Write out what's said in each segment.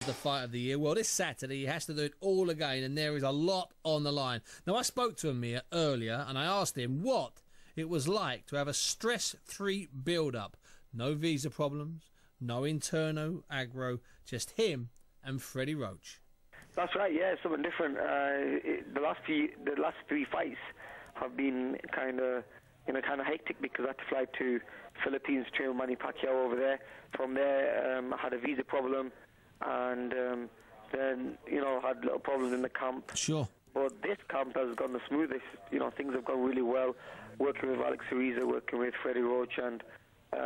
the fight of the year. Well, this Saturday he has to do it all again, and there is a lot on the line. Now, I spoke to Amir earlier, and I asked him what it was like to have a stress-free build-up. No visa problems, no internal aggro, just him and Freddie Roach. That's right, yeah, something different. The last three fights have been kind of hectic because I had to fly to Philippines to train with Manny Pacquiao over there. From there, I had a visa problem, and then had little problems in the camp. Sure. But this camp has gone the smoothest. Things have gone really well. Working with Alex Ariza, working with Freddie Roach, and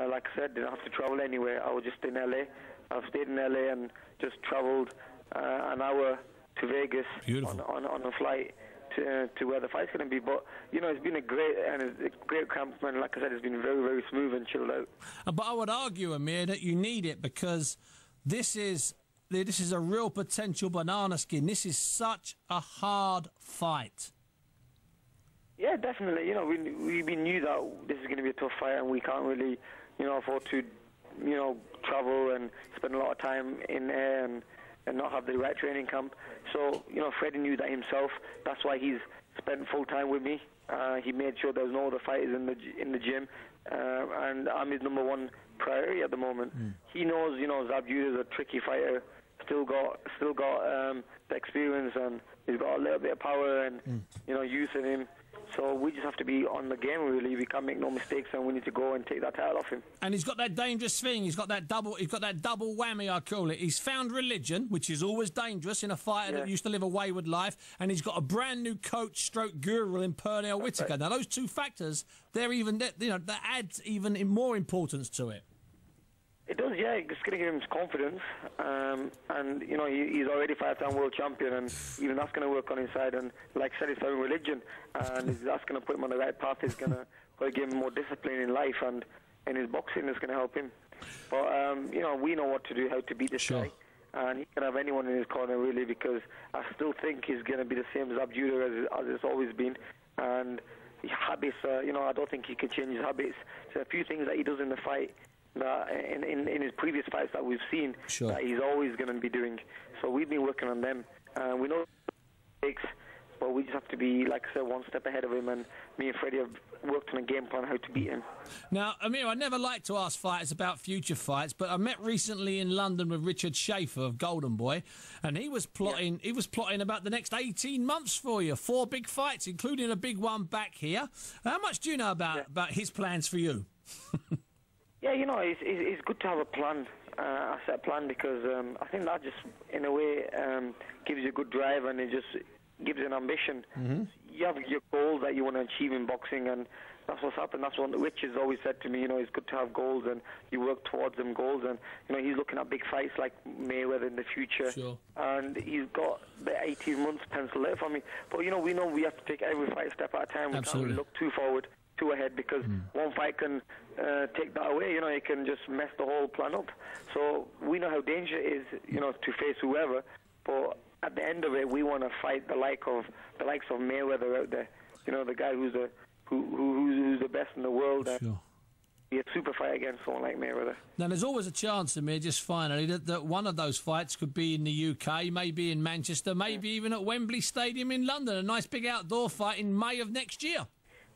like I said, didn't have to travel anywhere. I was just in LA. I've stayed in LA and just travelled an hour to Vegas on a flight to where the fight's going to be. But it's been a great camp, and like I said, it's been very, very smooth and chilled out. But I would argue, Amir, that you need it because this is a real potential banana skin. This is such a hard fight. Yeah, definitely. We knew that this is going to be a tough fight, and we can't really afford to travel and spend a lot of time in there and not have the right training camp. So, Freddie knew that himself. That's why he's spent full time with me. He made sure there was no other fighters in the gym, and I'm his number one priority at the moment. He knows, Zab Judah is a tricky fighter. Still got the experience, and he's got a little bit of power and youth in him. So we just have to be on the game, really. We can't make no mistakes, and we need to go and take that title off him. And he's got that dangerous thing. He's got that double whammy, I call it. He's found religion, which is always dangerous in a fighter that used to live a wayward life, and he's got a brand new coach, stroke guru in Pernell Whitaker. Right. Now those two factors, that adds even more importance to it. It does, yeah. It's going to give him confidence, and he's already 5-time world champion, and even that's going to work on his side. And like I said, he's found religion, and that's going to put him on the right path. It's going to give him more discipline in life, and his boxing is going to help him. But we know what to do, how to beat this guy, and he can have anyone in his corner really, because I still think he's going to be the same Zab Judah as it's always been, and his habits. I don't think he can change his habits. There's a few things that he does in the fight that in his previous fights that we've seen that he's always going to be doing. So we've been working on them. We know it takes, but we just have to be, like I said, one step ahead of him, and me and Freddie have worked on a game plan how to beat him. Now, Amir, I never like to ask fighters about future fights, but I met recently in London with Richard Schaefer of Golden Boy, and he was plotting about the next 18 months for you. 4 big fights, including a big one back here. How much do you know about his plans for you? Yeah, it's good to have a plan, a set plan, because I think that just, in a way, gives you a good drive, and it just gives you an ambition. You have your goals that you want to achieve in boxing, and that's what's happened. That's what Rich has always said to me, it's good to have goals, and you work towards them goals. And, he's looking at big fights like Mayweather in the future. Sure. And he's got the 18 months penciled out for me. But, we know we have to take every fight a step at a time. We can't look too forward, too ahead, because one fight can take that away. It can just mess the whole plan up. So we know how dangerous it is, to face whoever. But at the end of it, we want to fight the likes of Mayweather out there. The guy who's the best in the world. Sure. Be a super fight against someone like Mayweather. Now, there's always a chance, Amir, just finally, that one of those fights could be in the UK, maybe in Manchester, maybe even at Wembley Stadium in London. A nice big outdoor fight in May of next year.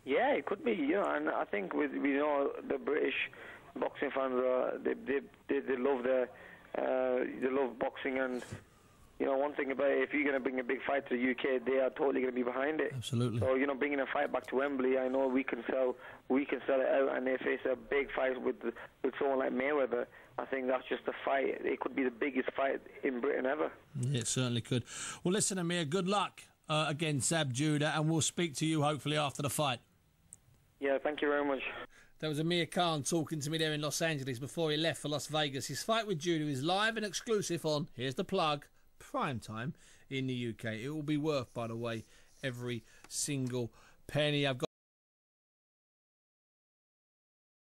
Yeah, it could be, and I think we know the British boxing fans they love boxing, and one thing about it, if you're going to bring a big fight to the UK, they are totally going to be behind it. Absolutely. So bringing a fight back to Wembley, I know we can sell it out, and they face a big fight with someone like Mayweather. I think that's just a fight. It could be the biggest fight in Britain ever. Yeah, it certainly could. Well, listen, Amir, good luck against Zab Judah, and we'll speak to you hopefully after the fight. Yeah, thank you very much. That was Amir Khan talking to me there in Los Angeles before he left for Las Vegas. His fight with Judah is live and exclusive on, here's the plug, Primetime in the UK. It will be worth, by the way, every single penny. I've got